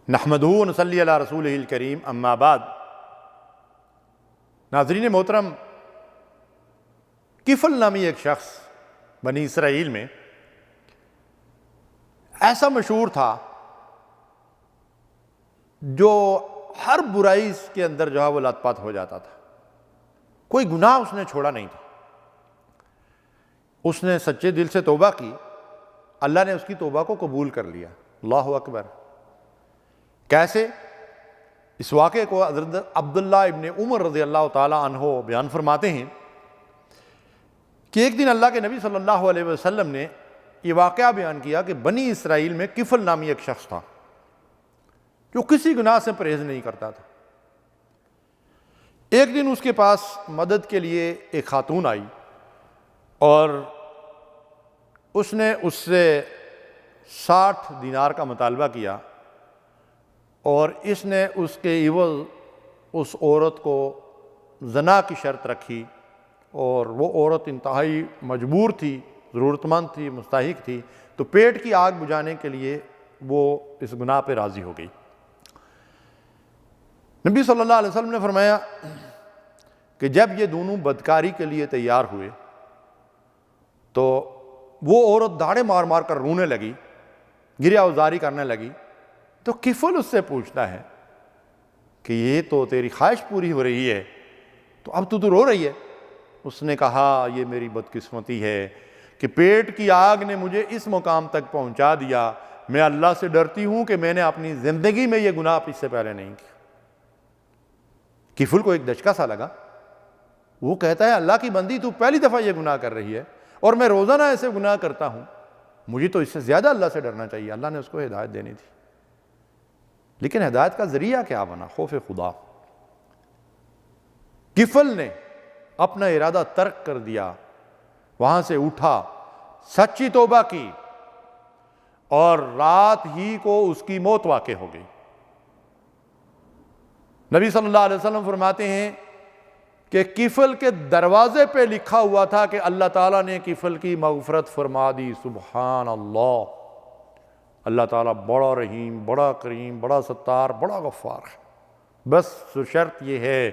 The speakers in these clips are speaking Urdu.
نحمدہ و نصلی علی رسولہ الکریم، اما بعد۔ ناظرین محترم، کفل نامی ایک شخص بنی اسرائیل میں ایسا مشہور تھا جو ہر برائی کے اندر جو ہے وہ لت پت ہو جاتا تھا، کوئی گناہ اس نے چھوڑا نہیں تھا۔ اس نے سچے دل سے توبہ کی، اللہ نے اس کی توبہ کو قبول کر لیا۔ اللہ اکبر۔ کیسے؟ اس واقعے کو حضرت عبداللہ ابن عمر رضی اللہ تعالیٰ عنہ بیان فرماتے ہیں کہ ایک دن اللہ کے نبی صلی اللہ علیہ وسلم نے یہ واقعہ بیان کیا کہ بنی اسرائیل میں کفل نامی ایک شخص تھا جو کسی گناہ سے پرہیز نہیں کرتا تھا۔ ایک دن اس کے پاس مدد کے لیے ایک خاتون آئی اور اس نے اس سے 60 دینار کا مطالبہ کیا، اور اس نے اس کے عوض اس عورت کو زنا کی شرط رکھی، اور وہ عورت انتہائی مجبور تھی، ضرورت مند تھی، مستحق تھی، تو پیٹ کی آگ بجھانے کے لیے وہ اس گناہ پہ راضی ہو گئی۔ نبی صلی اللہ علیہ وسلم نے فرمایا کہ جب یہ دونوں بدکاری کے لیے تیار ہوئے تو وہ عورت داڑے مار مار کر رونے لگی، گریہ وزاری کرنے لگی، تو کفل اس سے پوچھتا ہے کہ یہ تو تیری خواہش پوری ہو رہی ہے، تو اب تو رو رہی ہے۔ اس نے کہا یہ میری بدقسمتی ہے کہ پیٹ کی آگ نے مجھے اس مقام تک پہنچا دیا، میں اللہ سے ڈرتی ہوں کہ میں نے اپنی زندگی میں یہ گناہ اس سے پہلے نہیں کیا۔ کفل کو ایک دھچکا سا لگا، وہ کہتا ہے اللہ کی بندی، تو پہلی دفعہ یہ گناہ کر رہی ہے اور میں روزانہ ایسے گناہ کرتا ہوں، مجھے تو اس سے زیادہ اللہ سے ڈرنا چاہیے۔ اللہ نے اس کو ہدایت دینی تھی، لیکن ہدایت کا ذریعہ کیا بنا؟ خوف خدا۔ کفل نے اپنا ارادہ ترک کر دیا، وہاں سے اٹھا، سچی توبہ کی، اور رات ہی کو اس کی موت واقع ہو گئی۔ نبی صلی اللہ علیہ وسلم فرماتے ہیں کہ کفل کے دروازے پہ لکھا ہوا تھا کہ اللہ تعالیٰ نے کفل کی مغفرت فرما دی۔ سبحان اللہ! اللہ تعالیٰ بڑا رحیم، بڑا کریم، بڑا ستار، بڑا غفار ہے۔ بس شرط یہ ہے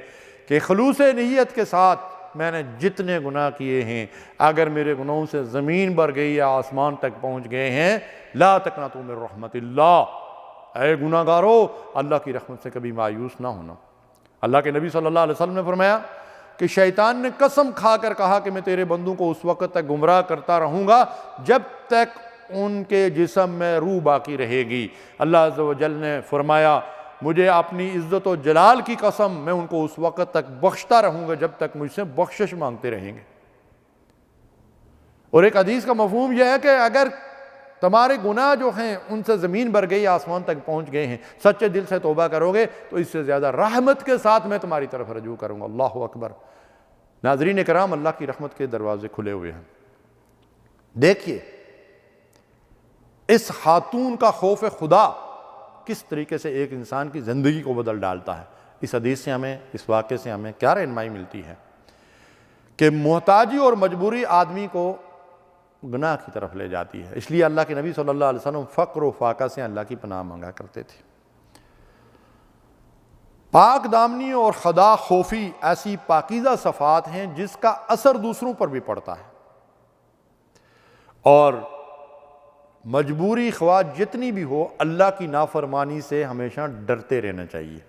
کہ خلوص نیت کے ساتھ میں نے جتنے گناہ کیے ہیں، اگر میرے گناہوں سے زمین بھر گئی یا آسمان تک پہنچ گئے ہیں، لا تقنطوا من رحمت اللہ، اے گناہ گارو اللہ کی رحمت سے کبھی مایوس نہ ہونا۔ اللہ کے نبی صلی اللہ علیہ وسلم نے فرمایا کہ شیطان نے قسم کھا کر کہا کہ میں تیرے بندوں کو اس وقت تک گمراہ کرتا رہوں گا جب تک ان کے جسم میں روح باقی رہے گی۔ اللہ عز و جل نے فرمایا مجھے اپنی عزت و جلال کی قسم، میں ان کو اس وقت تک بخشتا رہوں گا جب تک مجھ سے بخشش مانگتے رہیں گے۔ اور ایک حدیث کا مفہوم یہ ہے کہ اگر تمہارے گناہ جو ہیں ان سے زمین بھر گئی، آسمان تک پہنچ گئے ہیں، سچے دل سے توبہ کرو گے تو اس سے زیادہ رحمت کے ساتھ میں تمہاری طرف رجوع کروں گا۔ اللہ اکبر۔ ناظرین کرام، اللہ کی رحمت کے دروازے کھلے ہوئے ہیں۔ دیکھیے اس خاتون کا خوف خدا کس طریقے سے ایک انسان کی زندگی کو بدل ڈالتا ہے۔ اس حدیث سے ہمیں، اس واقعے سے ہمیں کیا رہنمائی ملتی ہے کہ محتاجی اور مجبوری آدمی کو گناہ کی طرف لے جاتی ہے۔ اس لیے اللہ کے نبی صلی اللہ علیہ وسلم فقر و فاقہ سے اللہ کی پناہ مانگا کرتے تھے۔ پاک دامنی اور خدا خوفی ایسی پاکیزہ صفات ہیں جس کا اثر دوسروں پر بھی پڑتا ہے، اور مجبوری خواہ جتنی بھی ہو، اللہ کی نافرمانی سے ہمیشہ ڈرتے رہنا چاہیے۔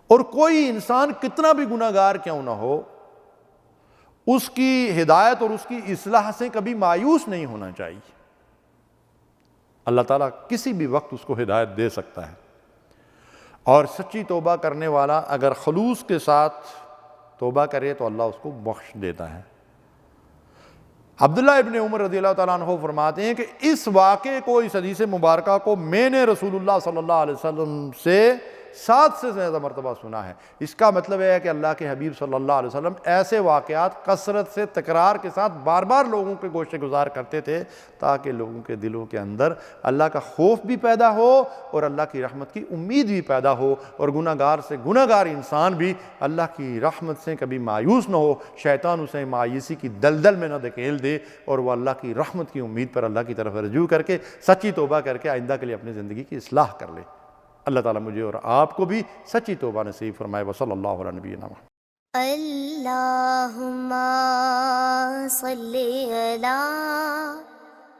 اور کوئی انسان کتنا بھی گناہ گار کیوں نہ ہو، اس کی ہدایت اور اس کی اصلاح سے کبھی مایوس نہیں ہونا چاہیے۔ اللہ تعالیٰ کسی بھی وقت اس کو ہدایت دے سکتا ہے، اور سچی توبہ کرنے والا اگر خلوص کے ساتھ توبہ کرے تو اللہ اس کو بخش دیتا ہے۔ عبداللہ ابن عمر رضی اللہ تعالیٰ عنہ فرماتے ہیں کہ اس واقعے کو، اس حدیث مبارکہ کو میں نے رسول اللہ صلی اللہ علیہ وسلم سے 7 سے زیادہ مرتبہ سنا ہے۔ اس کا مطلب ہے کہ اللہ کے حبیب صلی اللہ علیہ وسلم ایسے واقعات کثرت سے تکرار کے ساتھ بار بار لوگوں کے گوشت گزار کرتے تھے تاکہ لوگوں کے دلوں کے اندر اللہ کا خوف بھی پیدا ہو اور اللہ کی رحمت کی امید بھی پیدا ہو، اور گناہ گار سے گناہ گار انسان بھی اللہ کی رحمت سے کبھی مایوس نہ ہو، شیطان اسے مایوسی کی دلدل میں نہ دھکیل دے، اور وہ اللہ کی رحمت کی امید پر اللہ کی طرف رجوع کر کے سچی توبہ کر کے آئندہ کے لیے اپنی زندگی کی اصلاح کر لے۔ اللہ تعالیٰ مجھے اور آپ کو بھی سچی توبہ نصیب فرمائے۔ وصلی اللہ علیہ نبینا محمد۔ اللہم صلی علی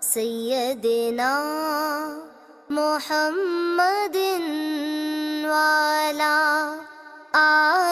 سیدنا محمد وعلی آلہ